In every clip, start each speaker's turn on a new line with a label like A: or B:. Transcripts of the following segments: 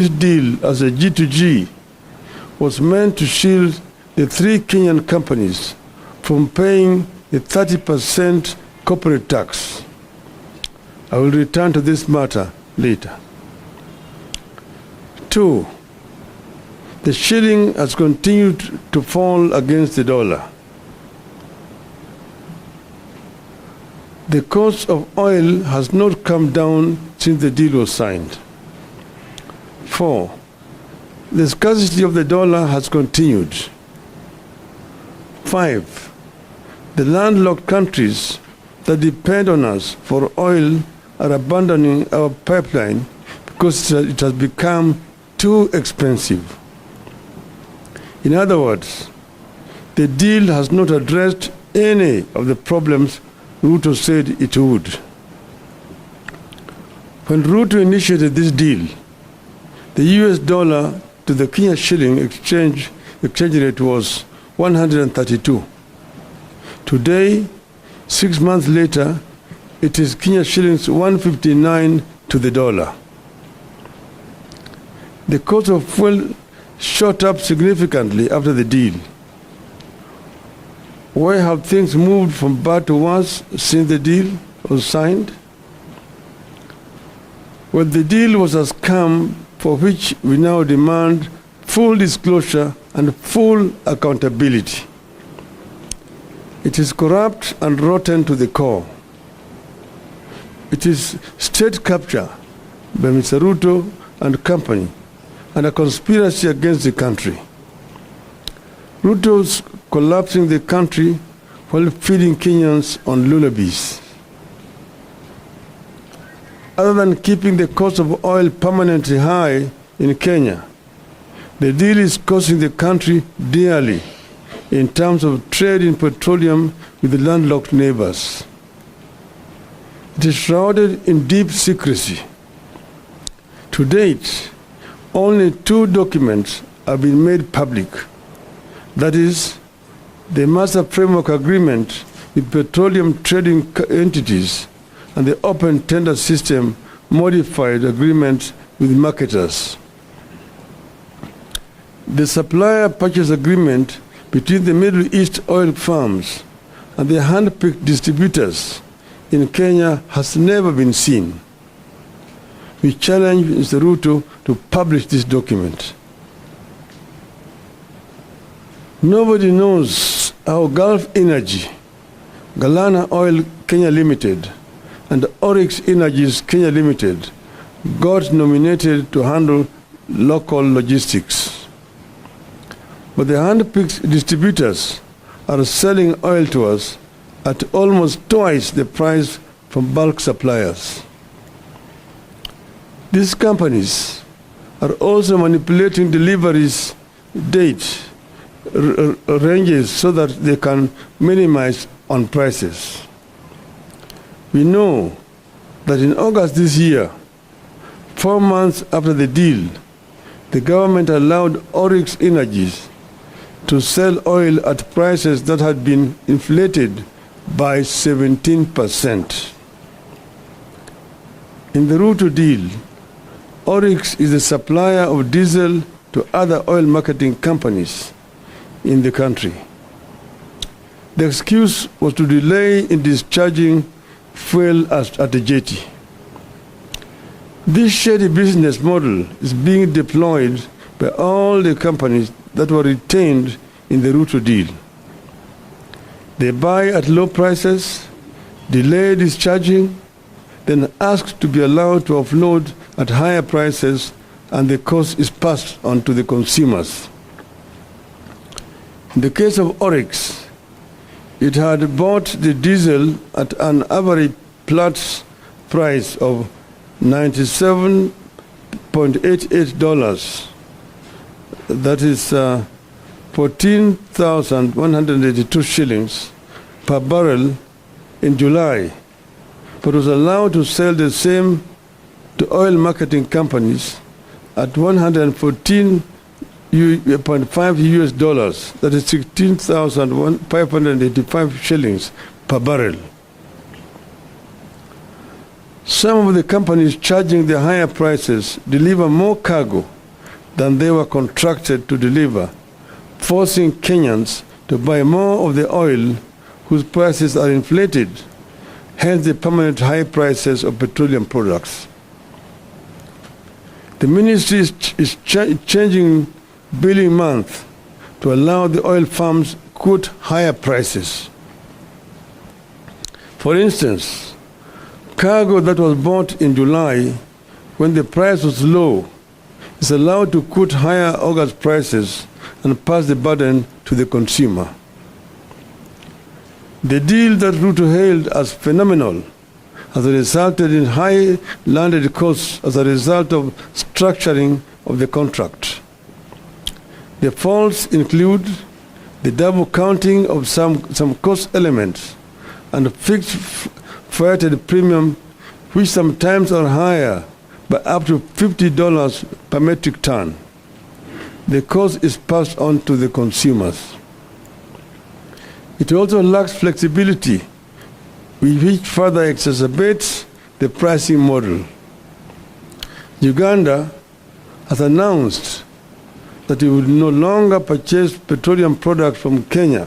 A: This deal as a G2G was meant to shield the three Kenyan companies from paying the 30% corporate tax. I will return to this matter later. 2. The shilling has continued to fall against the dollar. The cost of oil has not come down since the deal was signed. 4. The scarcity of the dollar has continued. 5. The landlocked countries that depend on us for oil are abandoning our pipeline because it has become too expensive. In other words, the deal has not addressed any of the problems Ruto said it would. When Ruto initiated this deal, the US dollar to the Kenya shilling exchange rate was 132. Today, 6 months later, it is Kenya shillings 159 to the dollar. The cost of fuel shot up significantly after the deal. Where have things moved from bad to worse since the deal was signed? Well, the deal was a scam for which we now demand full disclosure and full accountability. It is corrupt and rotten to the core. It is state capture by Mr. Ruto and company and a conspiracy against the country. Ruto's collapsing the country while feeding Kenyans on lullabies. Other than keeping the cost of oil permanently high in Kenya, the deal is costing the country dearly in terms of trade in petroleum with the landlocked neighbors. It is shrouded in deep secrecy. To date, only 2 documents have been made public. That is, the Master Framework Agreement with petroleum trading entities and the Open Tender System Modified Agreement with marketers. The Supplier Purchase Agreement between the Middle East oil firms and the hand-picked distributors in Kenya has never been seen. We challenge Mr. Ruto to publish this document. Nobody knows how Gulf Energy, Galana Oil Kenya Limited, and Oryx Energies Kenya Limited got nominated to handle local logistics. But the hand-picked distributors are selling oil to us at almost twice the price from bulk suppliers. These companies are also manipulating deliveries date ranges so that they can minimize on prices. We know that in August this year, 4 months after the deal, the government allowed Oryx Energies to sell oil at prices that had been inflated by 17%. In the Ruto deal, Oryx is a supplier of diesel to other oil marketing companies in the country. The excuse was to delay in discharging fuel at the jetty. This shady business model is being deployed by all the companies that were retained in the Ruto deal. They buy at low prices, delay discharging, then ask to be allowed to offload at higher prices, and the cost is passed on to the consumers. In the case of Oryx, it had bought the diesel at an average Platts price of $97.88. That is 14,182 shillings per barrel in July, but was allowed to sell the same to oil marketing companies at 114.5 US dollars, that is 16,585 shillings per barrel. Some of the companies charging the higher prices deliver more cargo than they were contracted to deliver, forcing Kenyans to buy more of the oil whose prices are inflated, hence the permanent high prices of petroleum products. The ministry is changing billing month to allow the oil firms quote higher prices. For instance, cargo that was bought in July when the price was low is allowed to quote higher August prices and pass the burden to the consumer. The deal that Ruto hailed as phenomenal has resulted in high landed costs as a result of structuring of the contract. The faults include the double counting of some cost elements and fixed freighted premium, which sometimes are higher by up to $50 per metric ton. The cost is passed on to the consumers. It also lacks flexibility, which further exacerbates the pricing model. Uganda has announced that it will no longer purchase petroleum products from Kenya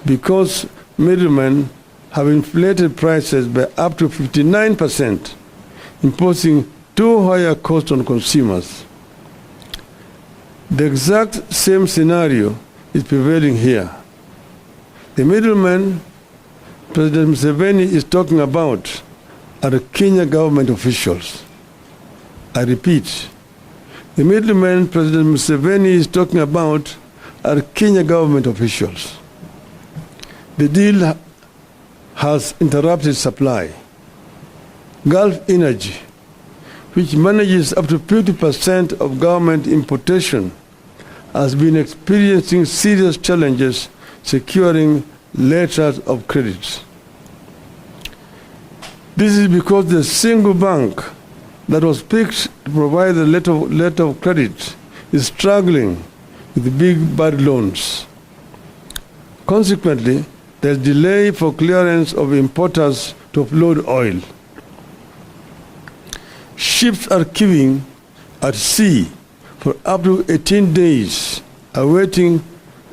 A: because middlemen have inflated prices by up to 59%, imposing too high a cost on consumers. The exact same scenario is prevailing here. The middlemen President Museveni is talking about are Kenya government officials. I repeat, the middlemen President Museveni is talking about are Kenya government officials. The deal has interrupted supply. Gulf Energy, which manages up to 50% of government importation, has been experiencing serious challenges securing letters of credit. This is because the single bank that was picked to provide the letter of credit is struggling with big bad loans. Consequently, there is delay for clearance of importers to offload oil. Ships are queuing at sea for up to 18 days, awaiting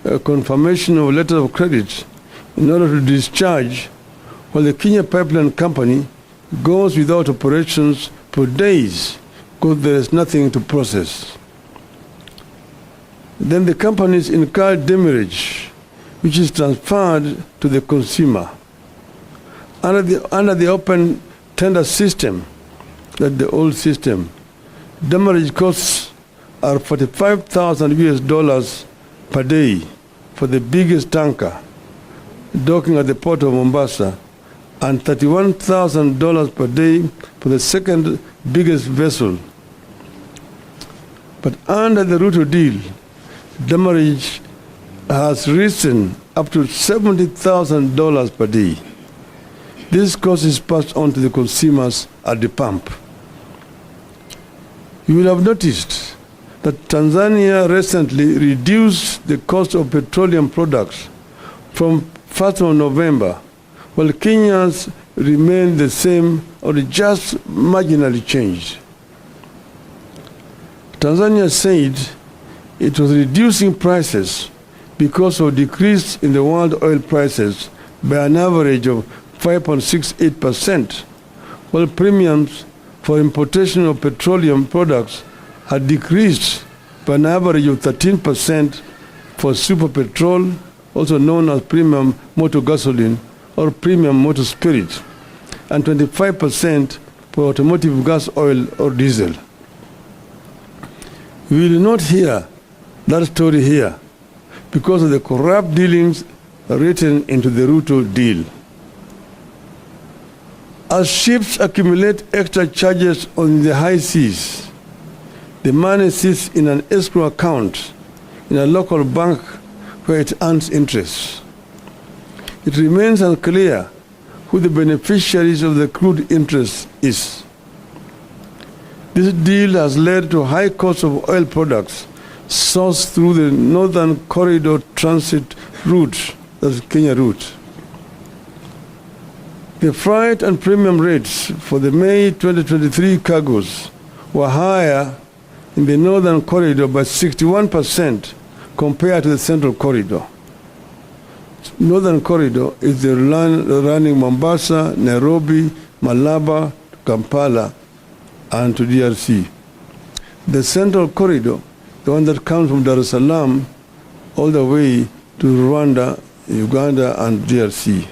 A: a confirmation of letter of credit in order to discharge, while the Kenya Pipeline Company goes without operations for days because there is nothing to process. Then the companies incur demurrage, which is transferred to the consumer. Under the open tender system, that's the old system, demurrage costs are $45,000 per day for the biggest tanker docking at the port of Mombasa, and $31,000 per day for the second biggest vessel. But under the Ruto deal, demurrage has risen up to $70,000 per day. This cost is passed on to the consumers at the pump. You will have noticed that Tanzania recently reduced the cost of petroleum products from 1st of November, while Kenyans remain the same or just marginally changed. Tanzania said it was reducing prices because of decrease in the world oil prices by an average of 5.68%, while premiums for importation of petroleum products had decreased by an average of 13% for super petrol, also known as premium motor gasoline or premium motor spirit, and 25% for automotive gas oil or diesel. We will not hear that story here because of the corrupt dealings written into the Ruto deal. As ships accumulate extra charges on the high seas, the money sits in an escrow account in a local bank where it earns interest. It remains unclear who the beneficiaries of the accrued interest is. This deal has led to high cost of oil products sourced through the Northern Corridor transit route, that's Kenya route. The freight and premium rates for the May 2023 cargoes were higher in the northern corridor by 61% compared to the central corridor. Northern corridor is the running Mombasa, Nairobi, Malaba, Kampala, and to DRC. The central corridor, the one that comes from Dar es Salaam all the way to Rwanda, Uganda, and DRC.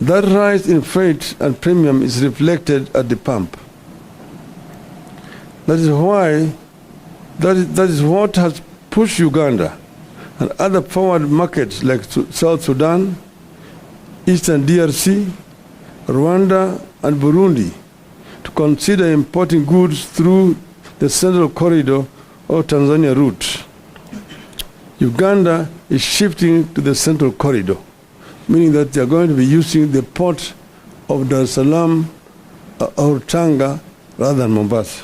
A: That rise in freight and premium is reflected at the pump. That is what has pushed Uganda and other forward markets like South Sudan, Eastern DRC, Rwanda, and Burundi to consider importing goods through the central corridor or Tanzania route. Uganda is shifting to the central corridor, meaning that they are going to be using the port of Dar es Salaam or Tanga rather than Mombasa.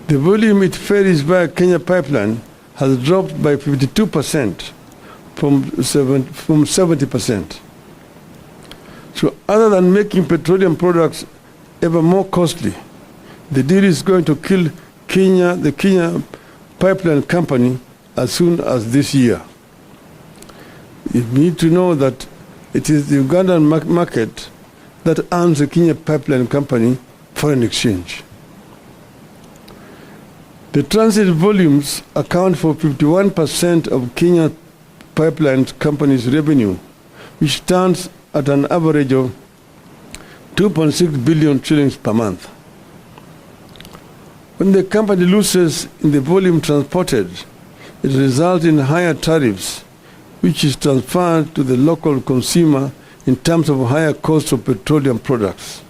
A: The volume it ferries via Kenya pipeline has dropped by 52% from 70%. So other than making petroleum products ever more costly, the deal is going to kill the Kenya pipeline company as soon as this year. You need to know that it is the Ugandan market that earns the Kenya pipeline company foreign exchange. The transit volumes account for 51% of Kenya pipeline company's revenue, which stands at an average of 2.6 billion shillings per month. When the company loses in the volume transported, it results in higher tariffs, which is transferred to the local consumer in terms of higher cost of petroleum products.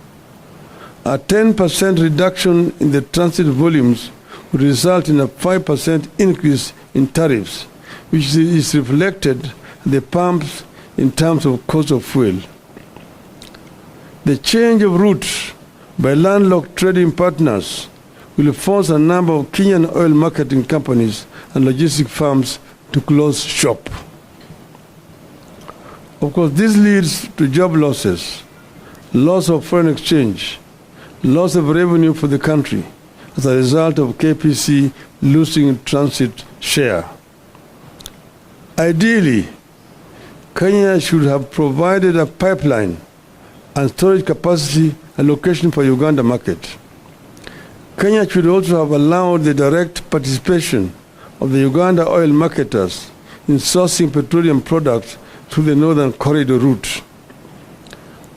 A: A 10% reduction in the transit volumes would result in a 5% increase in tariffs, which is reflected at the pumps in terms of cost of fuel. The change of route by landlocked trading partners will force a number of Kenyan oil marketing companies and logistic firms to close shop. Of course, this leads to job losses, loss of foreign exchange, loss of revenue for the country as a result of KPC losing transit share. Ideally, Kenya should have provided a pipeline and storage capacity allocation for Uganda market. Kenya should also have allowed the direct participation of the Uganda oil marketers in sourcing petroleum products through the northern corridor route.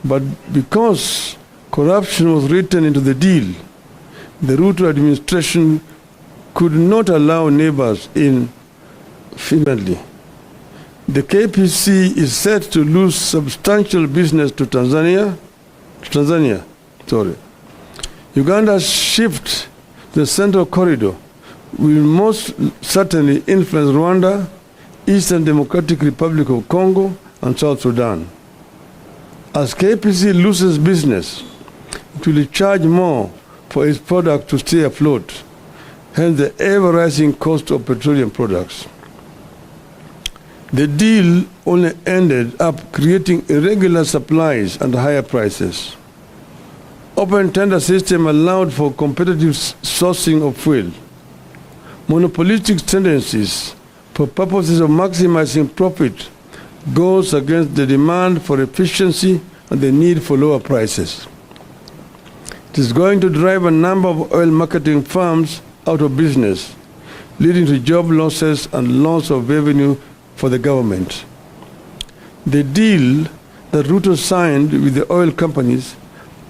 A: But because corruption was written into the deal, the Ruto administration could not allow neighbors in frequently. The KPC is set to lose substantial business to Tanzania. Uganda's shift to the central corridor will most certainly influence Rwanda, Eastern Democratic Republic of Congo, and South Sudan. As KPC loses business, it will charge more for its product to stay afloat, hence the ever-rising cost of petroleum products. The deal only ended up creating irregular supplies and higher prices. Open tender system allowed for competitive sourcing of fuel. Monopolistic tendencies for purposes of maximizing profit goes against the demand for efficiency and the need for lower prices. It is going to drive a number of oil marketing firms out of business, leading to job losses and loss of revenue for the government. The deal that Ruto signed with the oil companies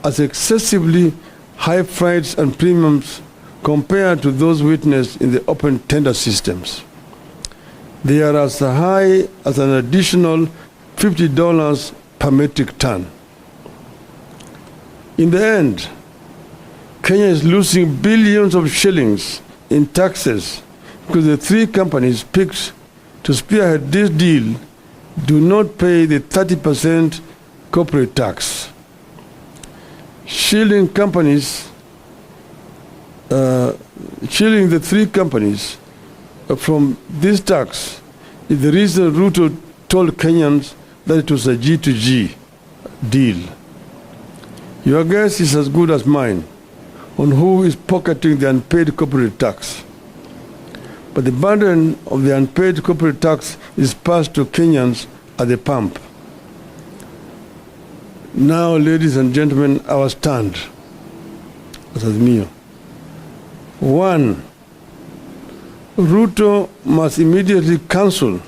A: has excessively high freights and premiums compared to those witnessed in the open tender systems. They are as high as an additional $50 per metric ton. In the end, Kenya is losing billions of shillings in taxes because the three companies picked to spearhead this deal do not pay the 30% corporate tax. Shielding the three companies from this tax is the reason Ruto told Kenyans that it was a G2G deal. Your guess is as good as mine on who is pocketing the unpaid corporate tax. But the burden of the unpaid corporate tax is passed to Kenyans at the pump. Now, ladies and gentlemen, our stand as Azimio. 1. Ruto must immediately cancel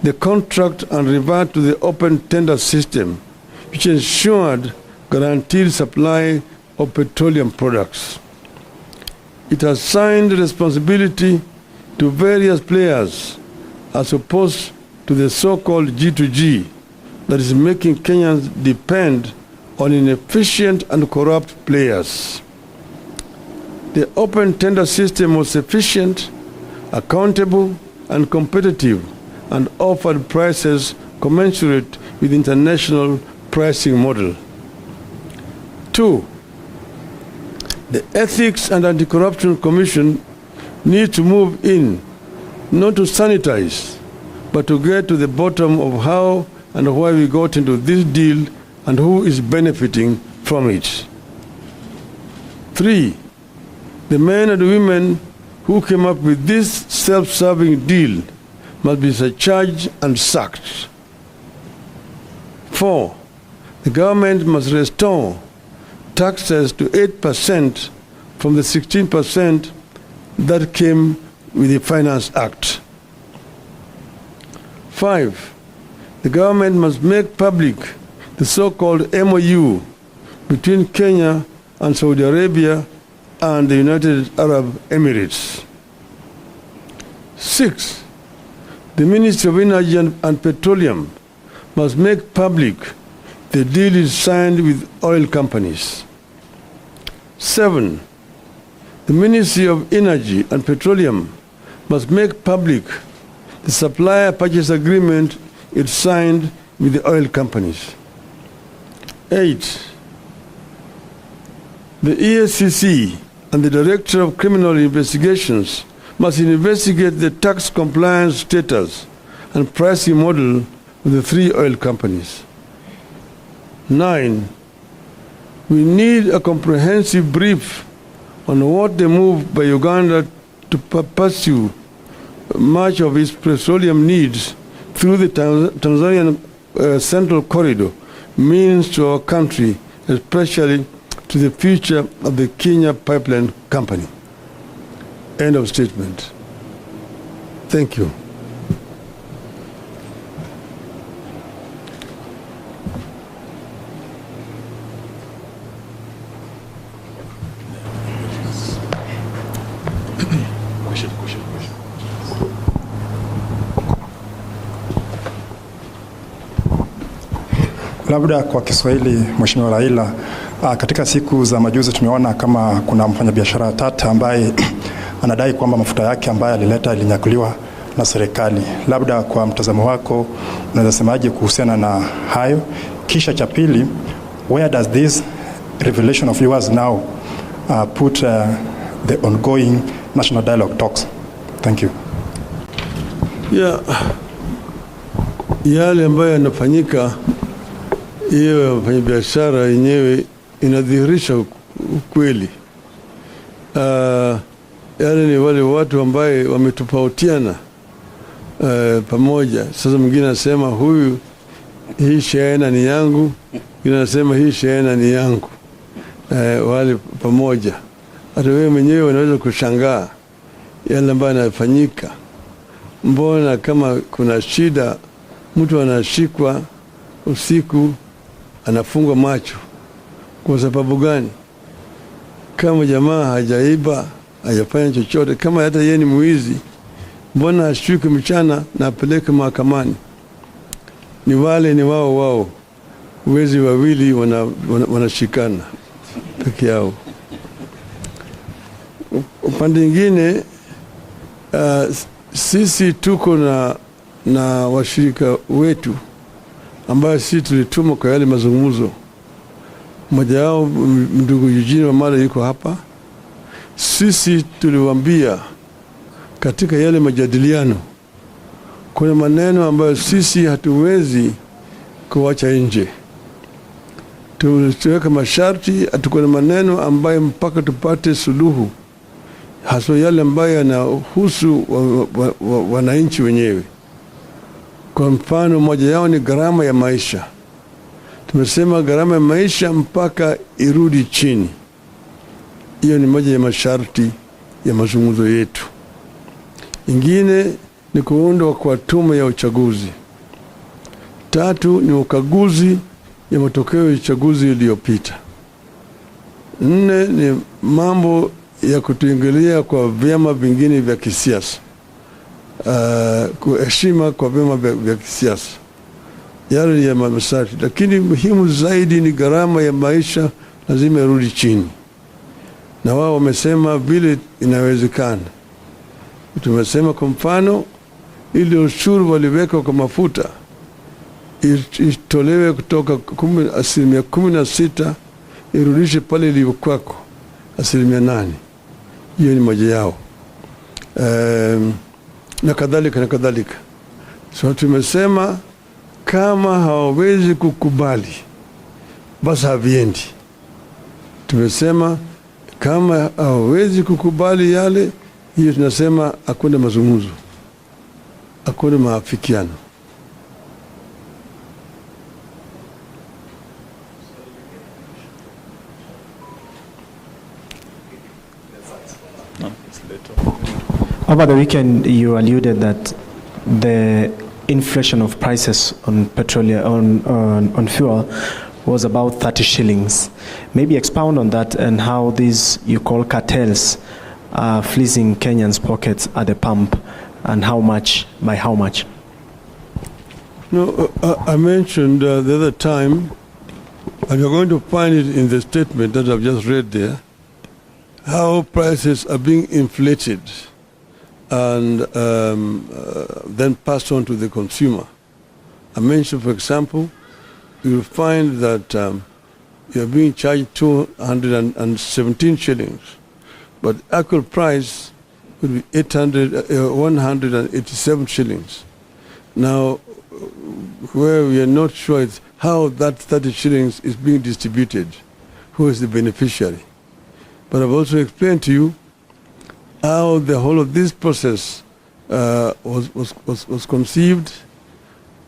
A: the contract and revert to the open tender system, which ensured guaranteed supply of petroleum products. It has assigned responsibility to various players as opposed to the so-called G2G that is making Kenyans depend on inefficient and corrupt players. The open tender system was efficient, accountable, and competitive, and offered prices commensurate with international pricing model. 2. The Ethics and Anti-Corruption Commission needs to move in, not to sanitize, but to get to the bottom of how and why we got into this deal and who is benefiting from it. 3. The men and women who came up with this self-serving deal must be surcharged and sacked. 4. The government must restore taxes to 8% from the 16% that came with the Finance Act. 5. The government must make public the so-called MOU between Kenya and Saudi Arabia and the United Arab Emirates. 6. The Ministry of Energy and Petroleum must make public the deal is signed with oil companies. 7. The Ministry of Energy and Petroleum must make public the supplier purchase agreement it signed with the oil companies. 8. The EACC and the Director of Criminal Investigations must investigate the tax compliance status and pricing model of the 3 oil companies. 9. We need a comprehensive brief on what the move by Uganda to pursue much of its petroleum needs through the Tanzanian Central Corridor means to our country, especially to the future of the Kenya Pipeline Company. End of statement. Thank you.
B: Labda kwa Kiswahili, Mheshimiwa Raila, katika siku za majuzi tumeona kama kuna mfanyabiashara tata ambaye anadai kwamba mafuta yake ambayo alileta ilinyakuliwa na serikali. Labda kwa mtazamo wako unaweza semaje kuhusiana na hayo? Kisha cha pili, where does this revelation of yours now put the ongoing national dialogue talks? Thank you.
A: Yeah. Yale ambayo yanafanyika, hiyo mfanyabiashara yenyewe inadhihirisha ukweli. Yale ni wale watu ambaye wametofautiana pamoja. Sasa mwingine anasema huyu hii shehena ni yangu, mwingine anasema hii shehena ni yangu. Wale pamoja. Hata wewe mwenyewe unaweza kushangaa yale ambayo yanafanyika. Mbona kama kuna shida mtu anashikwa usiku anafungwa macho? Kwa sababu gani? Kama jamaa hajaiba, hajafanya chochote, kama hata yeye ni mwizi, mbona ashikwe mchana na apeleke mahakamani? Ni wale ni wao wezi wawili wanashikana peke yao. Upande mwingine sisi tuko na washirika wetu ambao sisi tulituma kwa yale mazungumzo. Mmoja wao ndugu Eugene Wamala yuko hapa. Sisi tuliwaambia katika yale majadiliano kuna maneno ambayo sisi hatuwezi kuwacha nje. Tuweka masharti, tuko na maneno ambayo mpaka tupate suluhu, hasa yale ambayo yanahusu wananchi wenyewe. Kwa mfano moja yao ni gharama ya maisha. Tumesema gharama ya maisha mpaka irudi chini. Hiyo ni moja ya masharti ya mazungumzo yetu. Ingine ni kuundwa kwa tume ya uchaguzi. 3 ni ukaguzi ya matokeo ya uchaguzi iliyopita. 4 ni mambo ya kutuingilia kwa vyama vingine vya kisiasa. Kuheshima kwa vyama vya kisiasa. Yale ya masharti. Lakini muhimu zaidi ni gharama ya maisha lazima irudi chini. Na wao wamesema vile inawezekana. Tumesema kwa mfano ile ushuru waliweka kwa mafuta itolewe kutoka 16% irudishe pale iliyokuwako 8%. Hiyo ni moja yao. Na kadhalika na kadhalika. So tumesema kama hawawezi kukubali basi haviendi. Tumesema kama hawawezi kukubali yale, hiyo tunasema hakuna mazungumzo, hakuna maafikiano.
C: Over the weekend, you alluded that the inflation of prices on petroleum, on fuel, was about 30 shillings. Maybe expound on that and how these you call cartels are fleecing Kenyans' pockets at the pump, and how much, by how much?
A: No, I mentioned the other time, and you're going to find it in the statement that I've just read there, how prices are being inflated and then passed on to the consumer. I mentioned, for example, you'll find that you're being charged 217 shillings, but actual price would be 187 shillings. Now, where we are not sure is how that 30 shillings is being distributed, who is the beneficiary. But I've also explained to you how the whole of this process was conceived,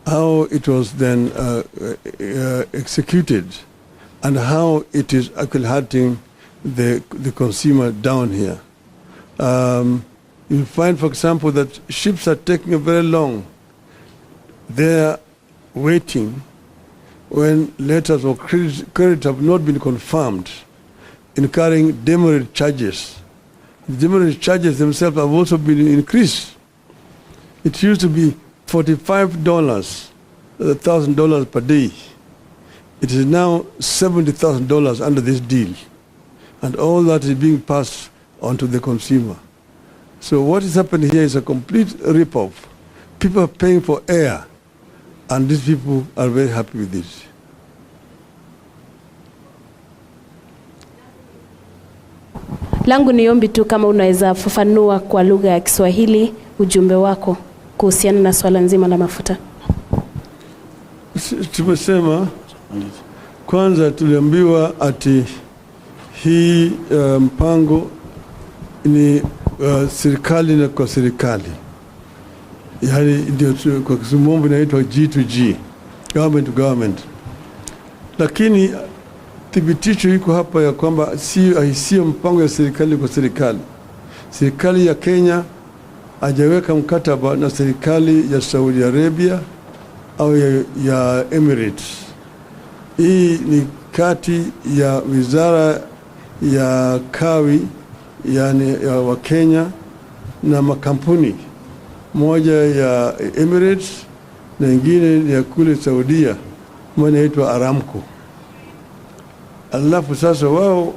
A: how it was then executed, and how it is actually hurting the consumer down here. You'll find, for example, that ships are taking very long. They're waiting when letters of credit have not been confirmed, incurring demurrage charges. The demurrage charges themselves have also been increased. It used to be $45, $1,000 per day. It is now $70,000 under this deal. And all that is being passed on to the consumer. So what is happening here is a complete rip-off. People are paying for air, and these people are very happy with this.
D: Langu ni ombi tu kama unaweza fafanua kwa lugha ya Kiswahili ujumbe wako kuhusiana na swala nzima la mafuta.
A: Tumesema kwanza tuliambiwa ati hii mpango ni serikali na kwa serikali. Yaani ndio kwa Kiswahili inaitwa G2G, government to government. Lakini thibitisho iko hapa ya kwamba sio mpango ya serikali kwa serikali. Serikali ya Kenya hajaweka mkataba na serikali ya Saudi Arabia au ya Emirates. Hii ni kati ya wizara ya kawi yani ya wa Kenya na makampuni, moja ya Emirates na nyingine ya kule Saudia, moja inaitwa Aramco. Alafu sasa wao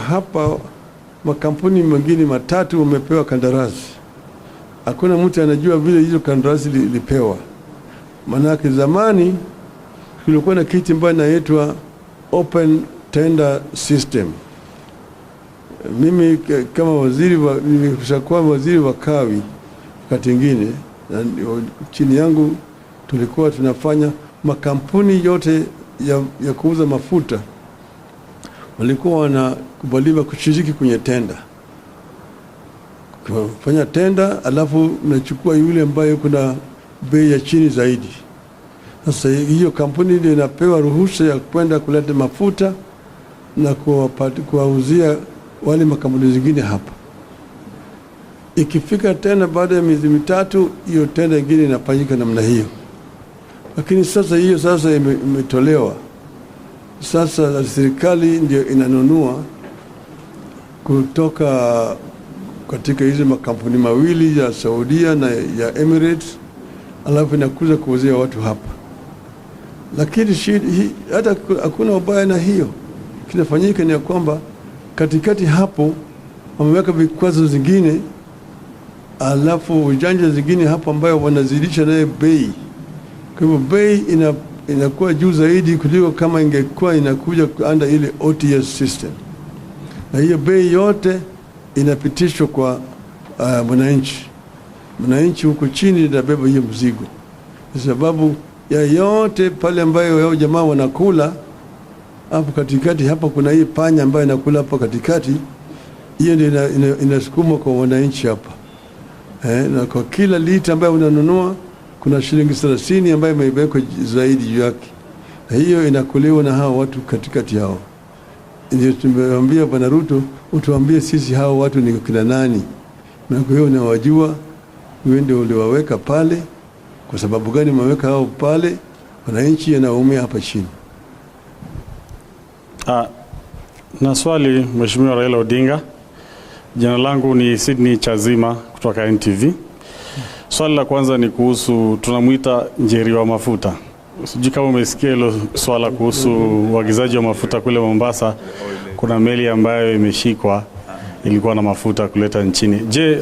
A: hapa makampuni mengine matatu wamepewa kandarasi. Hakuna mtu anajua vile hizo kandarasi lipewa. Manake zamani kulikuwa na kitu ambacho inaitwa open tender system. Mimi kama nimeshakuwa waziri wa kawi wakati mwingine, chini yangu tulikuwa tunafanya makampuni yote ya kuuza mafuta walikuwa wanakubaliwa kushiriki kwenye tenda. Kufanya tenda, alafu unachukua yule ambaye kuna bei ya chini zaidi. Sasa hiyo kampuni ndio inapewa ruhusa ya kwenda kuleta mafuta na kuwauzia wale makampuni zingine hapa. Ikifika tena baada ya miezi mitatu, hiyo tenda nyingine inafanyika namna hiyo. Lakini sasa hiyo imetolewa. Sasa serikali ndio inanunua kutoka katika hizo makampuni mawili ya Saudia na ya Emirates, alafu inakuja kuuzia watu hapa. Lakini hata hakuna ubaya na hiyo. Kinafanyika ni kwamba katikati hapo wameweka vikwazo zingine, alafu ujanja zingine hapo ambayo wanazidisha naye bei. Kwa hivyo bei inakuwa juu zaidi kuliko kama ingekuwa inakuja under ile OTS system. Na hiyo bei yote inapitishwa kwa mwananchi. Mwananchi huko chini inabeba hiyo mzigo. Kwa sababu ya yote pale ambayo yao jamaa wanakula hapo katikati, hapa kuna hii panya ambayo inakula hapo katikati, hiyo ndio inasukuma kwa wananchi hapa. Na kwa kila lita ambayo unanunua kuna shilingi 30 ambayo imewekwa zaidi juu yake. Na hiyo inakuliwa na hao watu katikati yao. Ndio tumemwambia Bwana Ruto, utuambie sisi hao watu ni kina nani? Na kwa hiyo unawajua, wewe ndio uliwaweka pale. Kwa sababu gani umeweka hao pale? Wananchi wanaumia hapa chini.
E: Na swali Mheshimiwa Raila Odinga. Jina langu ni Sydney Chazima kutoka NTV. Swali la kwanza ni kuhusu tunamuita njeri wa mafuta. Sijui kama umesikia hilo swala kuhusu uagizaji wa mafuta kule Mombasa. Kuna meli ambayo imeshikwa ilikuwa na mafuta kuleta nchini. Je,